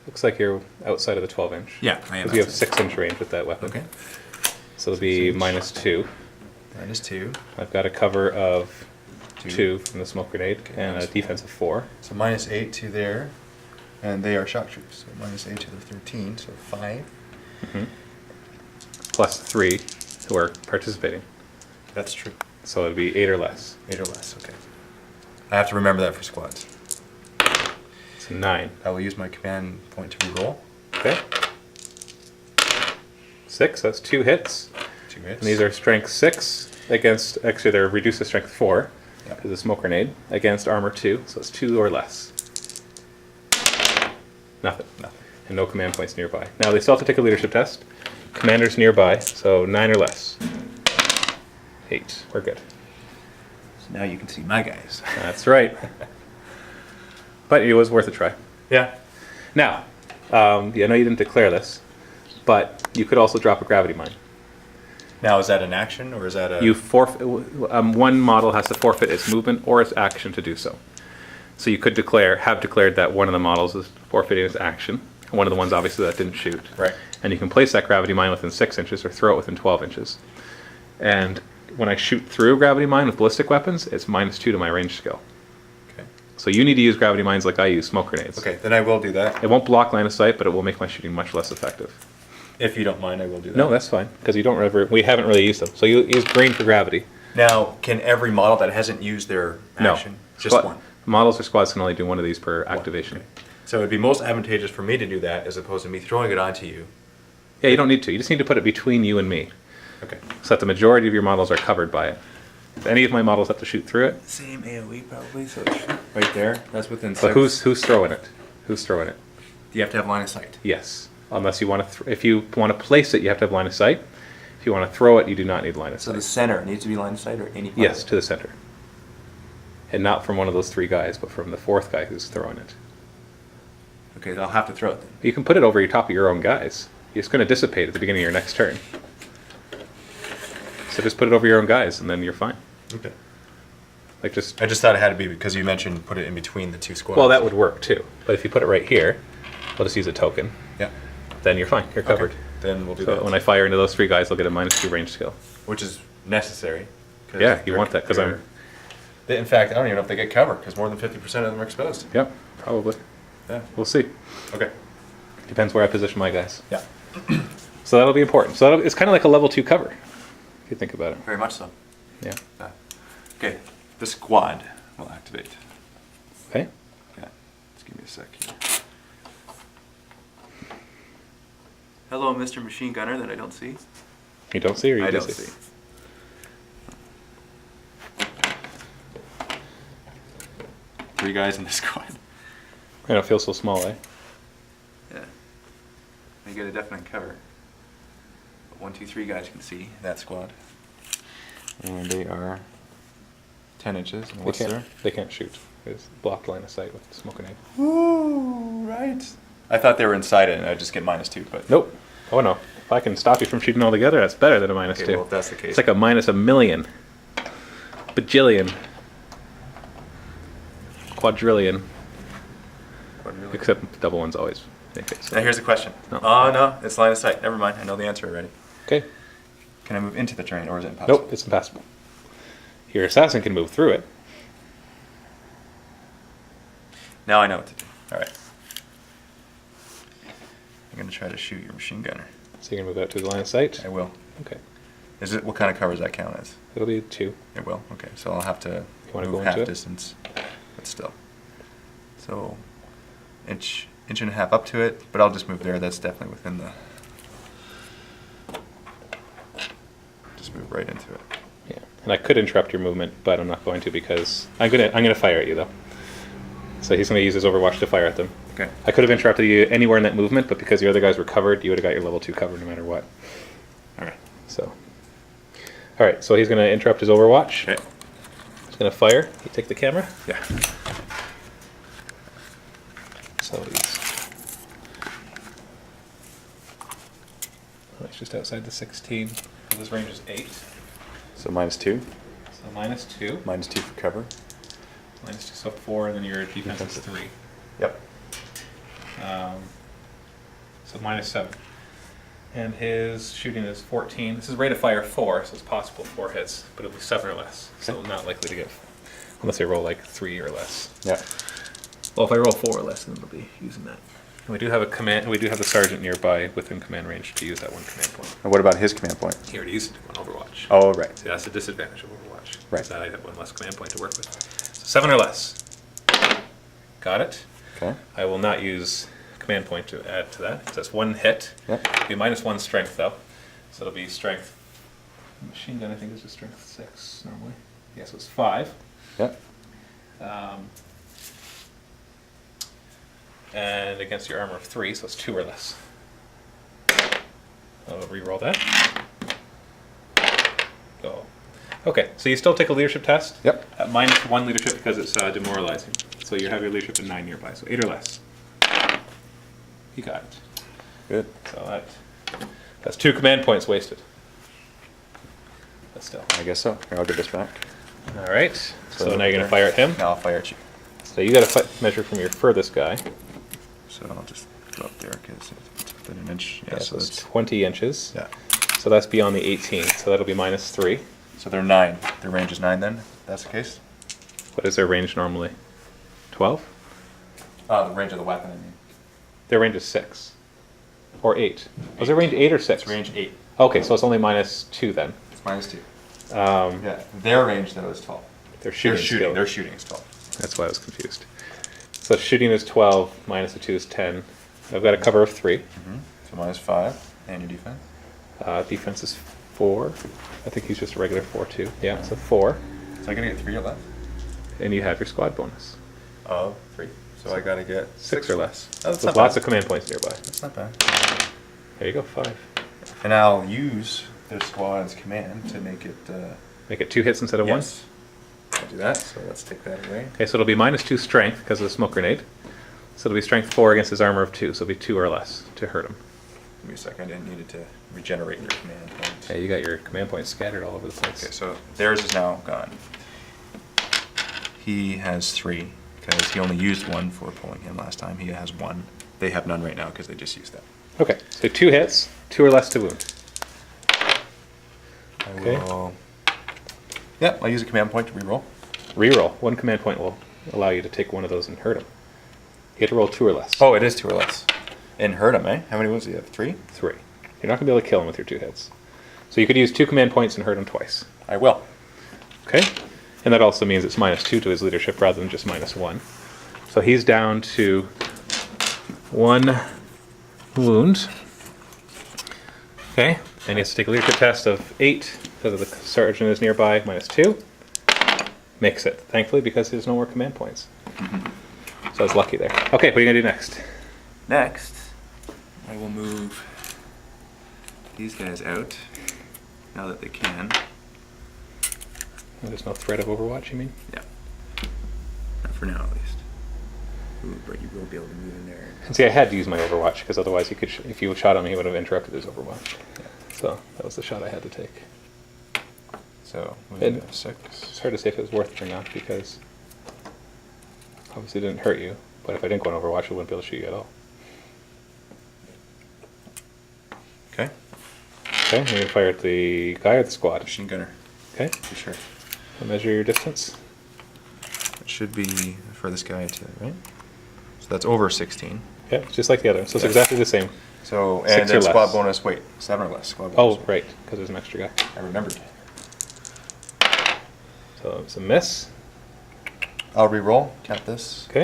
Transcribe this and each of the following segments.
Looks like you're outside of the 12-inch. Yeah, I am. Because you have 6-inch range with that weapon. Okay. So it'll be -2. -2. I've got a cover of 2 from the smoke grenade and a defense of 4. So -8 to there, and they are shock troops. So -8 to the 13, so 5. Plus 3 who are participating. That's true. So it'll be 8 or less. 8 or less, okay. I have to remember that for squads. It's 9. I will use my command point to reroll. Okay. 6, that's 2 hits. 2 hits. And these are strength 6 against, actually they're reduced to strength 4 Yep. because of smoke grenade, against armor 2, so it's 2 or less. Nothing. Nothing. And no command points nearby. Now they still have to take a leadership test. Commander's nearby, so 9 or less. 8, we're good. So now you can see my guys. That's right. But it was worth a try. Yeah. Now, I know you didn't declare this, but you could also drop a gravity mine. Now, is that an action, or is that a... You forfeit. One model has to forfeit its movement or its action to do so. So you could have declared that one of the models is forfeiting its action. One of the ones, obviously, that didn't shoot. Right. And you can place that gravity mine within 6 inches or throw it within 12 inches. And when I shoot through a gravity mine with ballistic weapons, it's -2 to my range skill. Okay. So you need to use gravity mines like I use smoke grenades. Okay, then I will do that. It won't block line of sight, but it will make my shooting much less effective. If you don't mind, I will do that. No, that's fine, because we haven't really used them. So you use green for gravity. Now, can every model that hasn't used their action, just one? Models or squads can only do one of these per activation. Okay. So it would be most advantageous for me to do that as opposed to me throwing it onto you. Yeah, you don't need to. You just need to put it between you and me, Okay. so that the majority of your models are covered by it. If any of my models have to shoot through it, Same AoE probably, so it's right there. That's within but 6. who's throwing it? Who's throwing it? You have to have line of sight. Yes, unless you want to. If you want to place it, you have to have line of sight. If you want to throw it, you do not need line of So sight. the center needs to be line of sight, or any part Yes, of it? to the center, and not from one of those 3 guys, but from the 4th guy who's throwing it. Okay, I'll have to throw it then. You can put it over your top of your own guys. It's going to dissipate at the beginning of your next turn. So just put it over your own guys, and then you're fine. Okay. Like just. I just thought it had to be because you mentioned put it in between the 2 squads. Well, that would work too. But if you put it right here, I'll just use a token. Yeah. Then you're fine. You're covered. Okay. Then we'll do So that. when I fire into those 3 guys, they'll get a -2 range skill. Which is necessary. 'Cause Yeah, you they're- want that because I'm. in fact, I don't even know if they get cover because more than 50% of them are exposed. Yep, probably. Yeah. We'll see. Okay. Depends where I position my guys. Yeah. So that'll be important. So it's kind of like a level 2 cover, if you think about it. Very much so. Yeah. Okay. The squad will activate. Okay. Okay. Just give me a sec here. Hello, Mr. Machine Gunner that I don't see. You don't see or you I do don't see. 3 guys in the squad. I don't feel so small, eh? Yeah. They get a definite cover. But 1, 2, 3 guys can see that squad. And they are 10 inches. And what's there? They can't shoot. It's blocked line of sight with smoke grenade. Ooh, right. I thought they were inside it and I'd just get -2, but... Nope. Oh no. If I can stop you from shooting altogether, that's better than a -2. Okay, well, if that's the case... It's like a -1,000,000. Bajillion. Quadrillion. Except double ones always make it. Now here's the question. No. Oh, no, it's line of sight. Never mind, I know the answer already. Okay. Can I move into the terrain or is it impossible? Nope, it's impassable. Your assassin can move through it. Now I know what to do. Alright. I'm going to try to shoot your machine gunner. So you can move out to the line of sight. I will. Okay. Is it, what kind of cover does that count as? It'll be 2. It will. Okay, so I'll have to wanna move go half into it? distance, but still. So, inch and a half up to it, but I'll just move there. That's definitely within the. Just move right into it. Yeah. And I could interrupt your movement, but I'm not going to because I'm gonna fire at you though. So he's gonna use his Overwatch to fire at them. Okay. I could have interrupted you anywhere in that movement, but because the other guys were covered, you would have got your level 2 cover no matter what. Okay. So. All right. So he's gonna interrupt his Overwatch. Okay. He's gonna fire. You take the camera. Yeah. So he's just outside the 16. So this range is 8. So -2. So -2. -2 for cover. -2, so 4, and then your defense is 3. Yep. So -7. And his shooting is 14. This is rate of fire 4, so it's possible 4 hits, but it'll be 7 or less. So not likely to get, unless I roll like 3 or less. Yeah. Well, if I roll 4 or less, then it'll be using that. And we do have a command. We do have the sergeant nearby within command range to use that one command point. And what about his command point? He already used it on Overwatch. Oh, right. See, that's the disadvantage of Overwatch. Right. Is that I have one less command point to work with. So 7 or less. Got it. Okay. I will not use command point to add to that, because that's 1 hit. Yep. It'll be -1 strength, though. So it'll be strength. Machine gun, I think, is just strength 6 normally. Yeah, so it's 5. Yep. And against your armor of 3, so it's 2 or less. I'll re-roll that. Go. Okay, so you still take a leadership test. Yep. At -1 leadership because it's demoralizing. So you have your leadership in 9 nearby, so 8 or less. You got it. Good. So that's 2 command points wasted. But still. I guess so. Here, I'll give this back. All right. So now you're going to fire at him. Now I'll fire at you. So you got to measure from your furthest guy. So I'll just go up there because it's within an inch. Yeah, so it's 20 inches. Yeah. So that's beyond the 18. So that'll be -3. So they're 9. Their range is 9 then? That's the case? What is their range normally? 12? Oh, the range of the weapon, I mean. Their range is 6. Or 8. Was their range 8 or 6? It's range 8. Okay, so it's only -2 then. It's -2. Um, Yeah. Their range, though, is 12. Their shooting. skill. Their shooting is 12. That's why I was confused. So shooting is 12, minus the 2 is 10. I've got a cover of 3. So -5. And your defense? Defense is 4. I think he's just a regular 4 too. Yeah, so 4. So I gotta get 3 or less? And you have your squad bonus. Oh, 3. So I gotta get 6 or less. Oh, that's With not lots bad. of command points nearby. That's not bad. There you go, 5. And I'll use their squad's command to make it... Make it 2 hits instead of 1? yes. I'll do that, so let's take that away. Okay, so it'll be -2 strength because of the smoke grenade. So it'll be strength 4 against his armor of 2, so it'll be 2 or less to hurt him. Give me a second, I needed to regenerate your command point. Hey, you got your command points scattered all over the place. Okay, so theirs is now gone. He has 3, because he only used 1 for pulling him last time. He has 1. They have none right now because they just used that. Okay, so 2 hits, 2 or less to wound. I Okay. will... Yep, I'll use a command point to reroll. Reroll. 1 command point will allow you to take one of those and hurt him. You have to roll 2 or less. Oh, it is 2 or less. And hurt him, eh? How many wounds do you have? 3? 3. You're not going to be able to kill him with your 2 hits. So you could use 2 command points and hurt him twice. I will. Okay? And that also means it's -2 to his leadership rather than just -1. So he's down to 1 wound. Okay? And he has to take a leadership test of 8 because the sergeant is nearby, -2. Makes it, thankfully, because there's no more command points. So I was lucky there. Okay, what are you going to do next? Next, I will move these guys out, now that they can. There's no threat of Overwatch, you mean? Yeah. Not for now, at least. Ooh, but you will be able to move in there. And see, I had to use my Overwatch, because otherwise he could, if you shot him, he would have interrupted his Overwatch. Yeah. So that was the shot I had to take. So, And move 6. it's hard to say if it was worth it or not, because obviously it didn't hurt you, but if I didn't go on Overwatch, I wouldn't be able to shoot you at all. Okay. Okay, I'm going to fire at the guy or the squad. Machine gunner, Okay, for sure. I'll measure your distance. It should be for this guy too, right? So that's over 16. Yeah, it's just like the other, so it's exactly the same. So, 6 and or then squad less. bonus, wait, 7 or less squad Oh, bonus. right, because there's an extra guy. I remembered. So it's a miss. I'll re-roll, count this. Okay.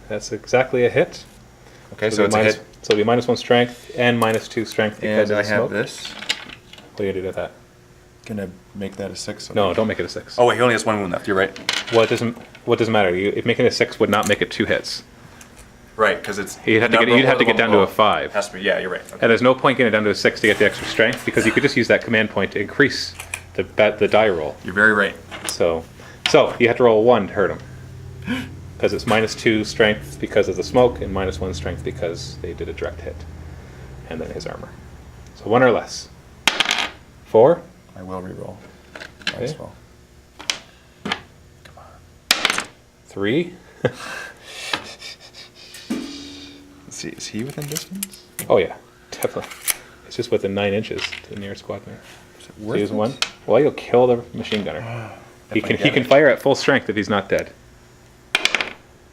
That's exactly a hit. Okay, So so it'll it's be a hit. So it'll be -1 strength and -2 strength because And of I the have smoke. this. What are you going to do with that? Gonna make that a 6. No, don't make it a 6. Oh wait, he only has 1 wound left, you're right. Well, what doesn't matter. If making a 6 would not make it 2 hits. Right, because it's... You'd have to get down to a 5. Has to be, yeah, you're right. And there's no point getting it down to a 6 to get the extra strength, because you could just use that command point to increase the die roll. You're very right. So you have to roll a 1 to hurt him. Because it's -2 strength because of the smoke, and -1 strength because they did a direct hit. And then his armor. So 1 or less. 4? I will re-roll. Might Okay. as well. 3? see. Is he within distance? Oh yeah, definitely. It's just within 9 inches to the nearest squad mate. Is it So worth use it? one. Well, you'll kill the machine gunner. He Definitely can get it. fire at full strength if he's not dead.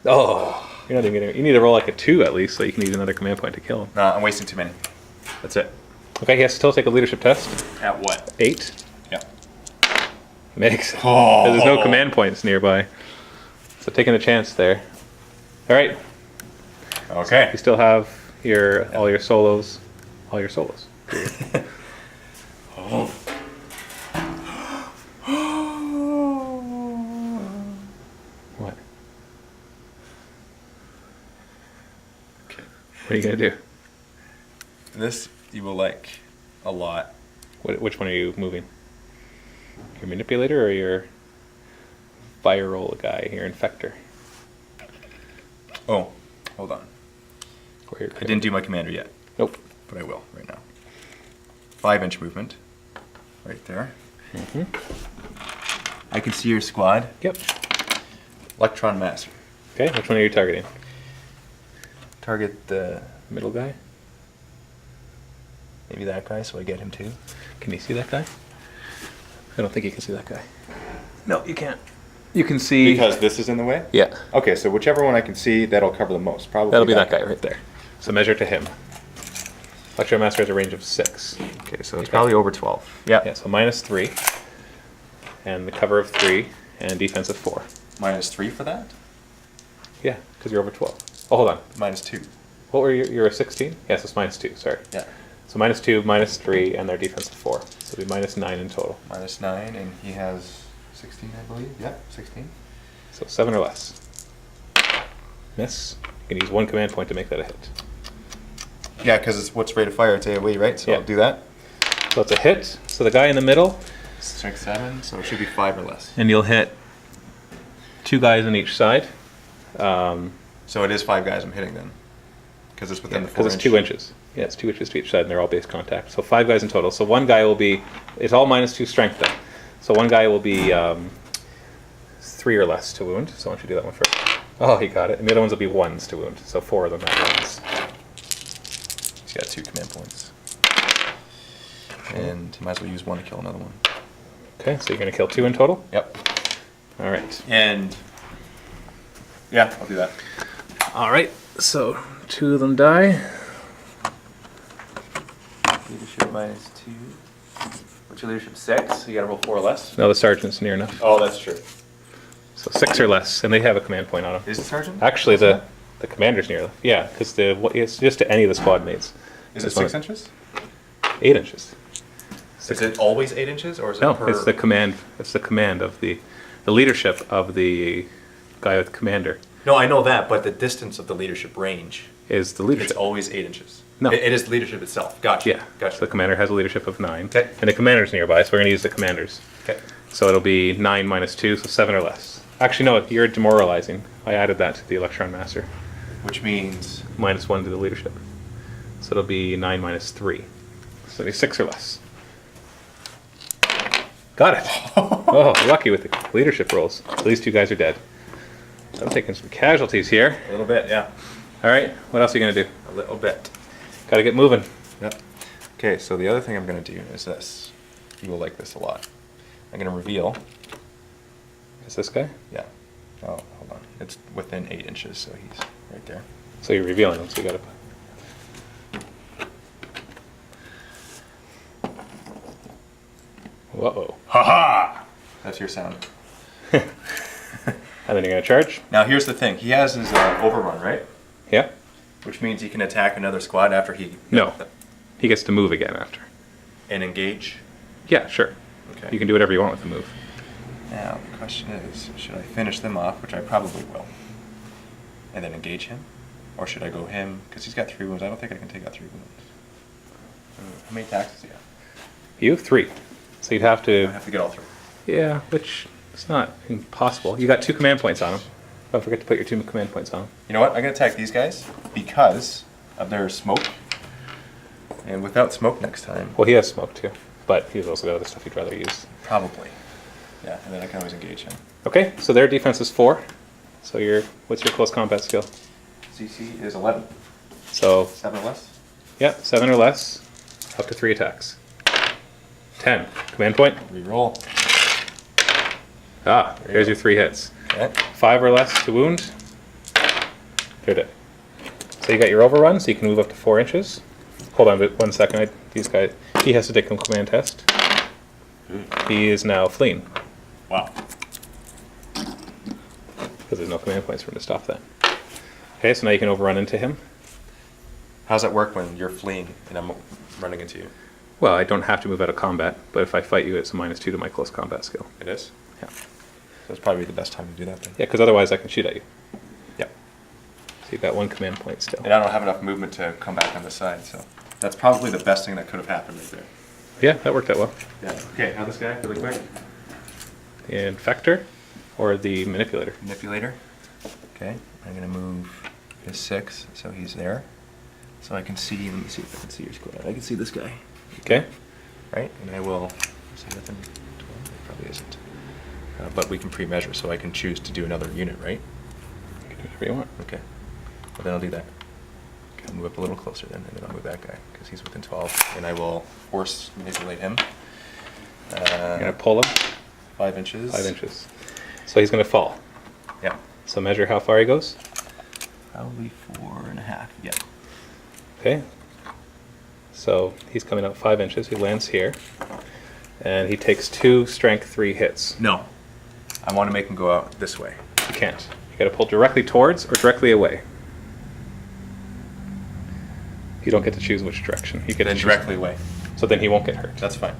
Oh, you're not even getting. You need to roll like a 2 at least, so you can use another command point to kill him. Nah, I'm wasting too many. That's it. Okay, he has to still take a leadership test. At what? 8 Yeah. makes. Oh. There's no command points nearby, so taking a chance there. All right, Okay. you still have all your solos, all your solos. Oh. What? Okay. What are you gonna do? This you will like a lot. Which one are you moving? Your manipulator or your viral guy, your infector? Oh, hold on. Or your I didn't do my commander yet, Nope. but I will right now. 5-inch movement, right there. Mm-hmm. I can see your squad. Yep. Electron Master. Okay, which one are you targeting? Target the Middle guy? maybe that guy, so I get him too. Can you see that guy? I don't think you can see that guy. No, you can't. You can see... Because this is in the way? Yeah. Okay, so whichever one I can see, that'll cover the most. Probably That'll be that guy right there. So measure to him. Electro Master has a range of 6. Okay, so it's probably over 12. Yeah. Yeah, so -3. And the cover of 3 and defense of 4. -3 for that? Yeah, because you're over 12. Oh, hold on. -2. What were you? You're a 16? Yes, it's -2, sorry. Yeah. So -2, -3, and their defense of 4. So it'll be -9 in total. -9, and he has 16, I believe. Yeah, 16. So 7 or less. Miss. You can use 1 command point to make that a hit. Yeah, because it's what's rate of fire? It's AoE, right? So Yeah. I'll do that. So it's a hit. So the guy in the middle, Strength 7, so it should be 5 or less. and you'll hit 2 guys on each side. So it is 5 guys I'm hitting then, because it's within the 4 Because it's 2 inches. Yeah, it's 2 inches to each side, and they're all base contact. So 5 guys in total. So one guy will be, it's all -2 strength then. So one guy will be 3 or less to wound. So why don't you do that one first? Oh, he got it. And the other ones will be 1s to wound. So 4 of them at once. He's got 2 command points, and he might as well use 1 to kill another one. Okay, so you're going to kill 2 in total? Yep. All right. And yeah, I'll do that. All right, so 2 of them die. Leadership -2. What's your leadership? 6. So you gotta roll 4 or less. No, the sergeant's near enough. Oh, that's true. So 6 or less, and they have a command point on them. Is it sergeant? Actually, the commander's near. Yeah, because it's just to any of the squad mates. Is it This one- 6 inches? 8 inches. Is it always 8 inches, or is it No, per? it's the command. It's the command of the leadership of the guy with commander No, I know that, but the distance of the leadership range. is the It's leadership. always 8 inches. No. It is the leadership itself. Gotcha. Yeah, Gotcha. so the commander has a leadership of 9. Okay. And the commander's nearby, so we're going to use the commanders. Okay. So it'll be 9 -2, so 7 or less. Actually, no, you're demoralizing. I added that to the Electron Master. Which means -1 to the leadership. So it'll be 9 -3. So it'll be 6 or less. Got it. Oh, lucky with the leadership rolls. So these 2 guys are dead. I'm taking some casualties here. a little bit, yeah. All right, what else are you going to do? A little bit. Got to get moving. Yep. Okay, so the other thing I'm going to do is this. You will like this a lot. I'm going to reveal. Is this guy? Yeah. Oh, hold on. It's within 8 inches, so he's right there. So you're revealing them, so you got to... Whoa. Ha-ha! That's your sound. And then you're going to charge? Now here's the thing. He has his overrun, right? Yeah? Which means he can attack another squad after he... No. He gets to move again after. And engage. Yeah, sure. Okay. You can do whatever you want with the move. Now, the question is, should I finish them off, which I probably will, and then engage him? Or should I go him? Because he's got 3 wounds. I don't think I can take out 3 wounds. How many attacks does he have? You have 3. So you'd have I to... have to get all 3. Yeah, which is not impossible. You got 2 command points on them. Don't forget to put your 2 command points on them. You know what? I'm going to attack these guys because of their smoke. And without smoke next time, Well, he has smoke too, but he's also got other stuff he'd rather use. probably. Yeah, and then I can always engage him. Okay, so their defense is 4. So what's your close combat skill? CC is 11. So 7 or less? yeah, 7 or less, up to 3 attacks. 10. Command point. Reroll. Ah, here's your 3 hits. Okay. 5 or less to wound. You're dead. So you got your overrun, so you can move up to 4 inches. Hold on 1 second. These guys. He has to take a command test. He is now fleeing Wow. because there's no command points for him to stop that. Okay, so now you can overrun into him. How does that work when you're fleeing and I'm running into you? Well, I don't have to move out of combat, but if I fight you, it's a -2 to my close combat skill. It is? Yeah. So it's probably the best time to do that then. Yeah, because otherwise I can shoot at you. Yep. So you've got 1 command point still. And I don't have enough movement to come back on the side, so that's probably the best thing that could have happened right there. Yeah, that worked out well. Yeah. Okay, now this guy, really quick. The infector or the manipulator? Manipulator. Okay, I'm gonna move his 6, so he's there. So I can see, let me see if I can see your squad. I can see this guy. Okay. Right? And I will, is he within 12? It probably isn't. But we can pre-measure, so I can choose to do another unit, right? You can do whatever you want. Okay. Well, then I'll do that. Okay, I'll move up a little closer then, and then I'll move that guy, because he's within 12. And I will force manipulate him. You're going to pull him 5 inches. 5 inches. So he's going to fall. Yeah. So measure how far he goes. Probably 4.5. Yeah. Okay. So he's coming out 5 inches. He lands here. And he takes 2 strength 3 hits. No. I want to make him go out this way. You can't. You got to pull directly towards or directly away. You don't get to choose which direction. You get Then to choose. directly away. So then he won't get hurt. That's fine.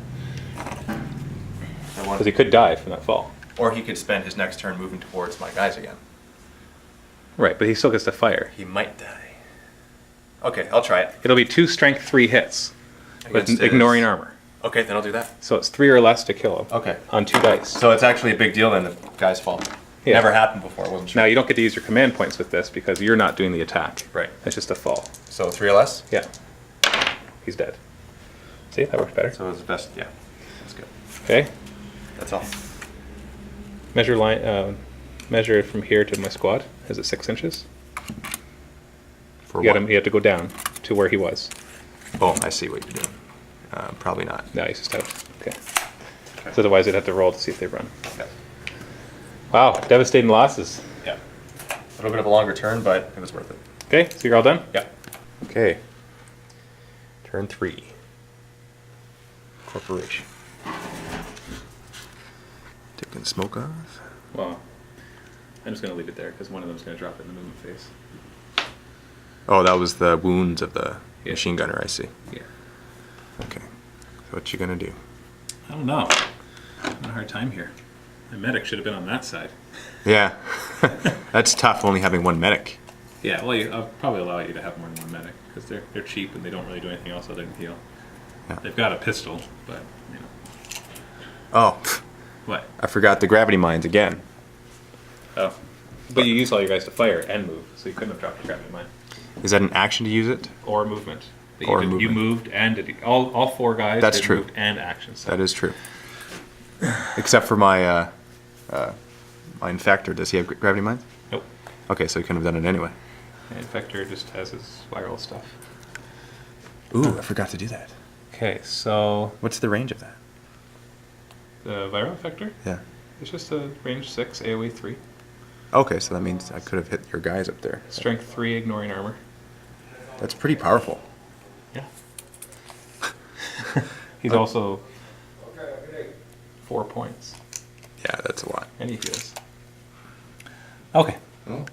Because he could die from that fall. Or he could spend his next turn moving towards my guys again. Right, but he still gets to fire. He might die. Okay, I'll try it. It'll be 2 strength 3 hits with Against ignoring his- armor. Okay, then I'll do that. So it's 3 or less to kill him. Okay. On 2 dice. So it's actually a big deal then if guys fall. Yeah. Never happened before, I wasn't sure. Now you don't get to use your command points with this because you're not doing the attack. Right. It's just a fall. So 3 or less? Yeah. He's dead. See, that worked better. So it's best, yeah. That's good. Okay. That's all. Measure line. Measure from here to my squad. Is it 6 inches? For You what? got him. You have to go down to where he was. Oh, I see what you're doing. Probably not. No, he's just out. Okay. So otherwise, they'd have to roll to see if they run. Okay. Wow, devastating losses. Yeah. A little bit of a longer turn, but it was worth it. Okay, so you're all done. Yeah. Okay. Turn 3. Corporation. Taking smoke off. Well, I'm just gonna leave it there because one of them's gonna drop it in the movement phase. Oh, that was the wounds of the Yeah. machine gunner, I see. Yeah. Okay. So what you gonna do? I don't know. I'm having a hard time here. My medic should have been on that side. Yeah. That's tough, only having 1 medic. Yeah, well, I'll probably allow you to have more than 1 medic because they're cheap and they don't really do anything else other than heal. Yeah. They've got a pistol, but you know Oh, what? I forgot the gravity mines again. Oh, but you used all your guys to fire and move, so you couldn't have dropped your gravity mine Is that an action to use it? or movement. But Or you movement. moved and did all 4 guys. That's did true. Moved and action. So. That is true. Except for my my infector. Does he have gravity mines? Nope. Okay, so he couldn't have done it anyway. The infector just has his viral stuff. Ooh, I forgot to do that. Okay, so What's the range of that? the viral infector. Yeah. It's just a range 6, AoE 3. Okay, so that means I could have hit your guys up there. Strength 3, ignoring armor. That's pretty powerful. Yeah. He's also 4 points. Yeah, that's a lot. And he heals. Okay. Oh.